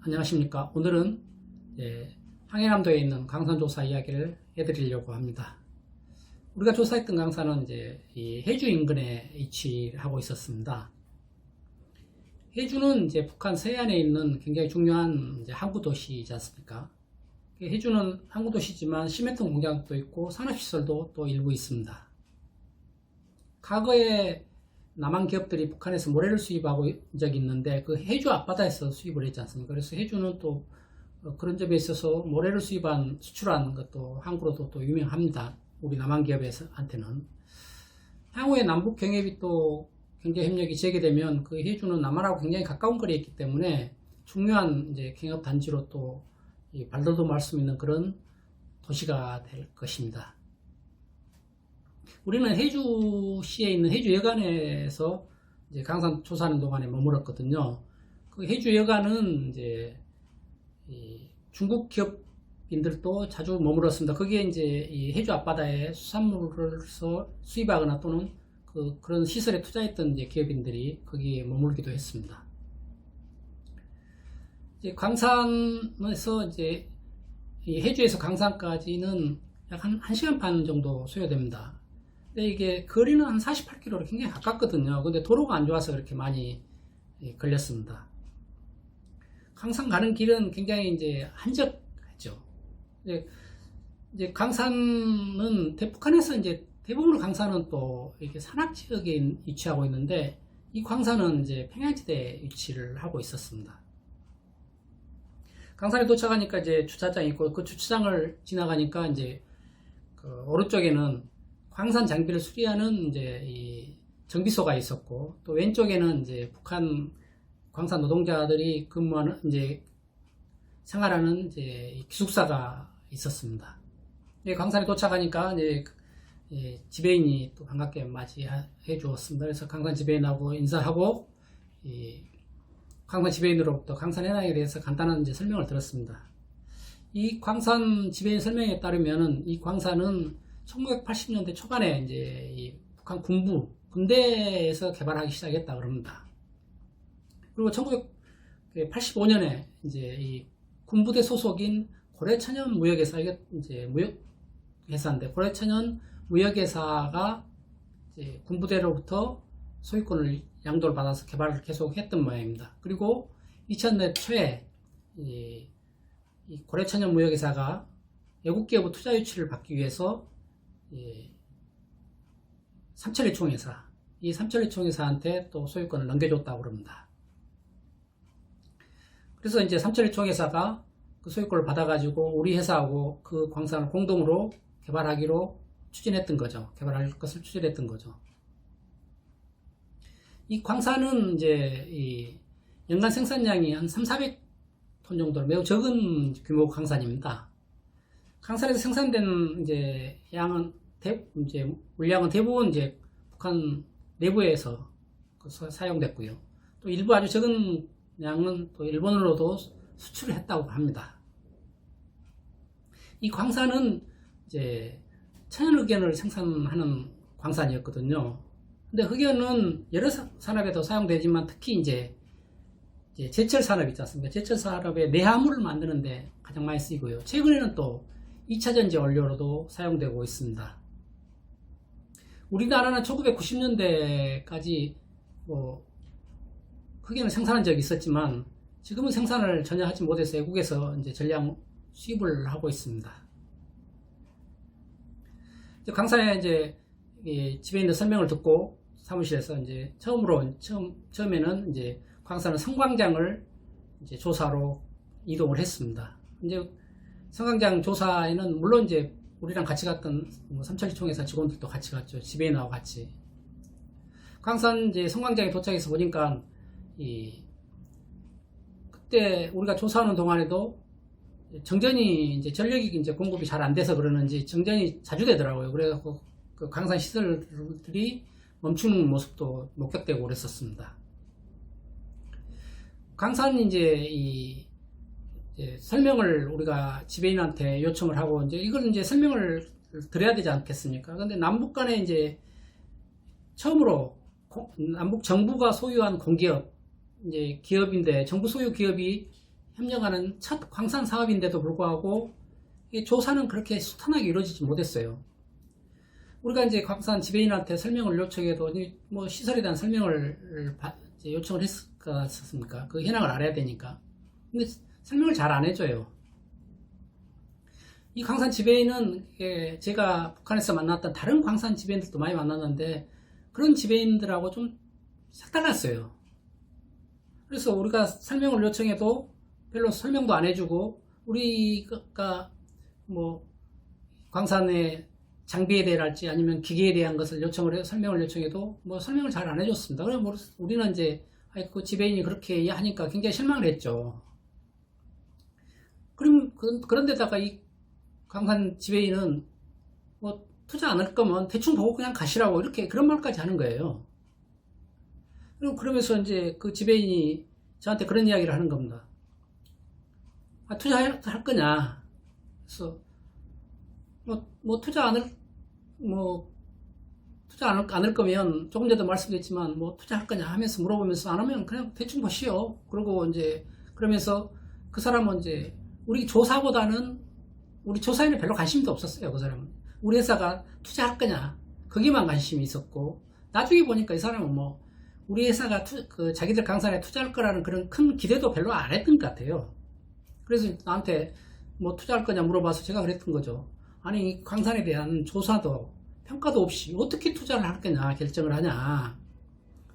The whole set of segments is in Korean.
안녕하십니까. 오늘은 황해남도에 있는 강산조사 이야기를 해드리려고 합니다. 우리가 조사했던 강산은 이 해주 인근에 위치하고 있었습니다. 해주는 북한 서해안에 있는 굉장히 중요한 항구 도시이지 않습니까? 해주는 항구 도시지만 시멘트 공장도 있고 산업시설도 또 일부 있습니다. 과거에 남한 기업들이 북한에서 모래를 수입하고 적이 있는데 그 해주 앞바다에서 수입을 했지 않습니까? 그래서 해주는 또 그런 점에 있어서 모래를 수출한 것도 항구로도 또 유명합니다. 우리 남한 기업한테는. 향후에 남북 경협이 또 경제 협력이 재개되면 그 해주는 남한하고 굉장히 가까운 거리에 있기 때문에 중요한 경협 단지로 또 발돋움할 수 있는 그런 도시가 될 것입니다. 우리는 해주시에 있는 해주여관에서 강산 조사하는 동안에 머물었거든요. 그 해주여관은 중국 기업인들도 자주 머물었습니다. 거기에 이 해주 앞바다에 수산물을 수입하거나 또는 그런 시설에 투자했던 기업인들이 거기에 머물기도 했습니다. 광산에서 해주에서 강산까지는 약 1시간 반 정도 소요됩니다. 근데 이게 거리는 한 48km로 굉장히 가깝거든요. 근데 도로가 안 좋아서 그렇게 많이 걸렸습니다. 강산 가는 길은 굉장히 한적하죠. 강산은 북한에서 대부분 강산은 또 이렇게 산악 지역에 위치하고 있는데 이 광산은 평야지대에 위치를 하고 있었습니다. 강산에 도착하니까 주차장이 있고 그 주차장을 지나가니까 그 오른쪽에는 광산 장비를 수리하는 이 정비소가 있었고 또 왼쪽에는 북한 광산 노동자들이 근무하는 생활하는 기숙사가 있었습니다. 광산에 도착하니까 지배인이 또 반갑게 맞이해 주었습니다. 그래서 강산 지배인하고 인사하고 광산 지배인으로부터 강산 해상에 대해서 간단한 설명을 들었습니다. 이 광산 지배인 설명에 따르면은 이 광산은 1980년대 초반에 이 북한 군대에서 개발하기 시작했다 그럽니다. 그리고 1985년에 이 군부대 소속인 고래천연 무역회사, 이게 무역회사인데 고래천연 무역회사가 군부대로부터 소유권을 양도를 받아서 개발을 계속 했던 모양입니다. 그리고 2000년 초에 이 고래천연 무역회사가 외국기업의 투자 유치를 받기 위해서 삼천리총회사, 이 삼천리총회사한테 또 소유권을 넘겨줬다고 합니다. 그래서 삼천리총회사가 그 소유권을 받아가지고 우리 회사하고 그 광산을 공동으로 개발하기로 추진했던 거죠. 개발할 것을 추진했던 거죠. 이 광산은 이 연간 생산량이 한 300~400톤 정도로 매우 적은 규모 광산입니다. 광산에서 생산된 물량은 대부분 북한 내부에서 사용됐고요. 또 일부 아주 적은 양은 또 일본으로도 수출을 했다고 합니다. 이 광산은 천연흑연을 생산하는 광산이었거든요. 근데 흑연은 여러 산업에도 사용되지만 특히 제철 산업 있지 않습니까? 제철 산업에 내화물을 만드는데 가장 많이 쓰이고요. 최근에는 또 2차전지 원료로도 사용되고 있습니다. 우리나라는 1990년대까지 흑연을 생산한 적이 있었지만 지금은 생산을 전혀 하지 못해서 외국에서 전량 수입을 하고 있습니다. 강산에 집에 있는 설명을 듣고 사무실에서 처음에는 광산은 성광장을 조사로 이동을 했습니다. 성광장 조사에는 물론 우리랑 같이 갔던 삼천리총회사 직원들도 같이 갔죠. 지배인하고 같이. 광산 성광장에 도착해서 보니까 그때 우리가 조사하는 동안에도 정전이 전력이 공급이 잘 안 돼서 그러는지 정전이 자주 되더라고요. 그래서 그 광산 시설들이 멈추는 모습도 목격되고 그랬었습니다. 광산 설명을 우리가 지배인한테 요청을 하고 이걸 설명을 드려야 되지 않겠습니까? 근데 남북 간에 처음으로 남북 정부가 소유한 공기업 기업인데 정부 소유 기업이 협력하는 첫 광산 사업인데도 불구하고 이 조사는 그렇게 수탄하게 이루어지지 못했어요. 우리가 이제 광산 지배인한테 설명을 요청해도 뭐 시설에 대한 설명을 요청을 했었습니까? 그 현황을 알아야 되니까. 근데 설명을 잘 안 해줘요. 이 광산 지배인은 제가 북한에서 만났던 다른 광산 지배인들도 많이 만났는데 그런 지배인들하고 좀 색달랐어요. 그래서 우리가 설명을 요청해도 별로 설명도 안 해주고 우리가 뭐 광산의 장비에 대할지 아니면 기계에 대한 것을 설명을 요청해도 뭐 설명을 잘 안 해줬습니다. 그래서 뭐 우리는 이제 그 지배인이 그렇게 하니까 굉장히 실망을 했죠. 그런데다가 이 광산 지배인은 뭐 투자 안 할 거면 대충 보고 그냥 가시라고 이렇게 그런 말까지 하는 거예요. 그러면서 이제 그 지배인이 저한테 그런 이야기를 하는 겁니다. 투자할 거냐? 그래서 투자 안 할 거면 조금 전에도 말씀드렸지만 뭐 투자할 거냐 하면서 물어보면서 안 하면 그냥 대충 보시오. 그러고 이제 그러면서 그 사람은 이제 우리 조사보다는 우리 조사에는 별로 관심도 없었어요. 그 사람은 우리 회사가 투자할 거냐 거기만 관심이 있었고 나중에 보니까 이 사람은 뭐 우리 회사가 자기들 강산에 투자할 거라는 그런 큰 기대도 별로 안 했던 것 같아요. 그래서 나한테 뭐 투자할 거냐 물어봐서 제가 그랬던 거죠. 아니 광산에 대한 조사도 평가도 없이 어떻게 투자를 할 거냐 결정을 하냐.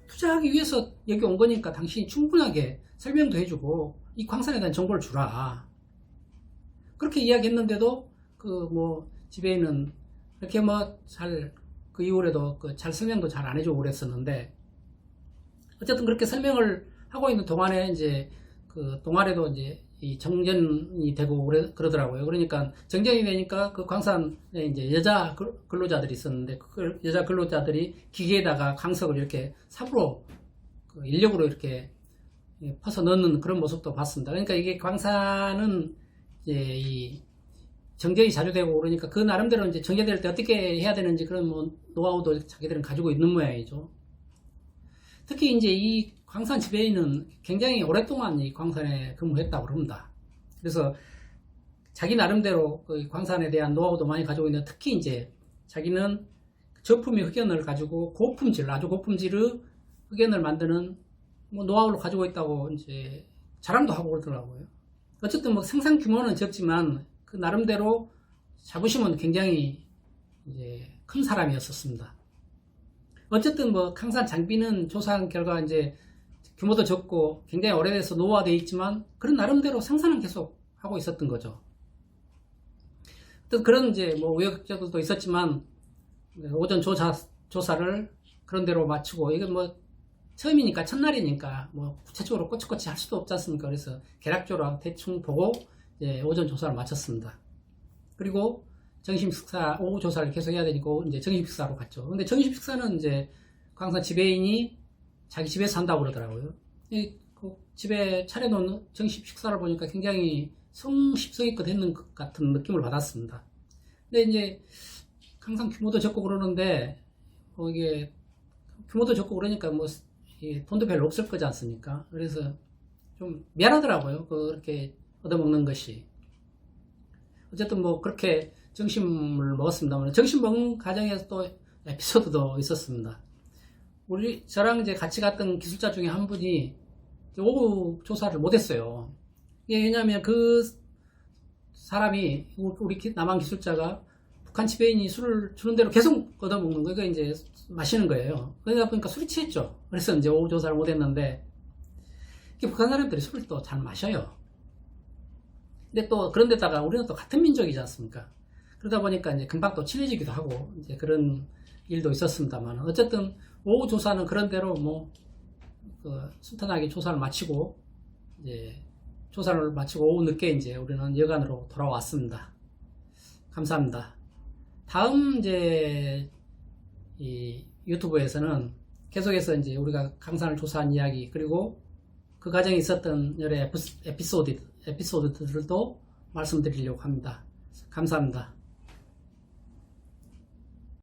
투자하기 위해서 여기 온 거니까 당신이 충분하게 설명도 해주고 이 광산에 대한 정보를 주라. 그렇게 이야기했는데도 지배인은 이렇게 그 이후에도 잘 설명도 잘 안 해주고 그랬었는데 어쨌든 그렇게 설명을 하고 있는 동안에 이제 그 동아래도 이제 이 정전이 되고 그러더라고요. 그러니까 정전이 되니까 그 광산에 이제 여자 근로자들이 있었는데 그 여자 근로자들이 기계에다가 광석을 이렇게 삽으로 인력으로 이렇게 퍼서 넣는 그런 모습도 봤습니다. 그러니까 이게 광산은 이제 이 정전이 자주 되고 그러니까 그 나름대로 이제 정전될 때 어떻게 해야 되는지 그런 뭐 노하우도 자기들은 가지고 있는 모양이죠. 특히 이제 이 광산 지배인은 굉장히 오랫동안 이 광산에 근무했다고 합니다. 그래서 자기 나름대로 그 광산에 대한 노하우도 많이 가지고 있는데 특히 이제 자기는 저품의 흑연을 가지고 아주 고품질의 흑연을 만드는 뭐 노하우를 가지고 있다고 이제 자랑도 하고 그러더라고요. 어쨌든 뭐 생산 규모는 적지만 그 나름대로 자부심은 굉장히 이제 큰 사람이었었습니다. 어쨌든 뭐 강산 장비는 조사한 결과 이제 규모도 적고 굉장히 오래돼서 노후화되어 있지만 그런 나름대로 생산은 계속 하고 있었던 거죠. 또 그런 이제 뭐 우여곡절도 있었지만 오전 조사를 그런 대로 마치고 이건 뭐 처음이니까 첫날이니까 뭐 구체적으로 꼬치꼬치 할 수도 없지 않습니까? 그래서 개략적으로 대충 보고 이제 오전 조사를 마쳤습니다. 그리고 점심 식사, 오후 조사를 계속 해야 되니까 이제 점심 식사로 갔죠. 근데 점심 식사는 이제 광산 지배인이 자기 집에서 한다고 그러더라고요. 그 집에 차려놓은 점심 식사를 보니까 굉장히 성심성의껏 했는 것 같은 느낌을 받았습니다. 근데 이제 항상 규모도 적고 그러는데 이게 규모도 적고 그러니까 뭐 돈도 별로 없을 거지 않습니까? 그래서 좀 미안하더라고요. 그렇게 얻어먹는 것이. 어쨌든 뭐 그렇게 점심을 먹었습니다만 점심 먹는 과정에서 또 에피소드도 있었습니다. 저랑 이제 같이 갔던 기술자 중에 한 분이 오후 조사를 못했어요. 왜냐하면 그 사람이 우리 남한 기술자가 북한 지배인이 술을 주는 대로 계속 얻어먹는 거예요. 그러니까 이제 마시는 거예요. 그러다 보니까 술이 취했죠. 그래서 이제 오후 조사를 못했는데 북한 사람들이 술을 또 잘 마셔요. 근데 또 그런데다가 우리는 또 같은 민족이지 않습니까? 그러다 보니까 이제 금방 또 친해지기도 하고 이제 그런 일도 있었습니다만 어쨌든 오후 조사는 그런 대로 뭐 순탄하게 조사를 마치고 이제 조사를 마치고 오후 늦게 이제 우리는 여관으로 돌아왔습니다. 감사합니다. 다음 이제 이 유튜브에서는 계속해서 이제 우리가 강산을 조사한 이야기 그리고 그 과정에 있었던 여러 에피소드들도 말씀드리려고 합니다. 감사합니다.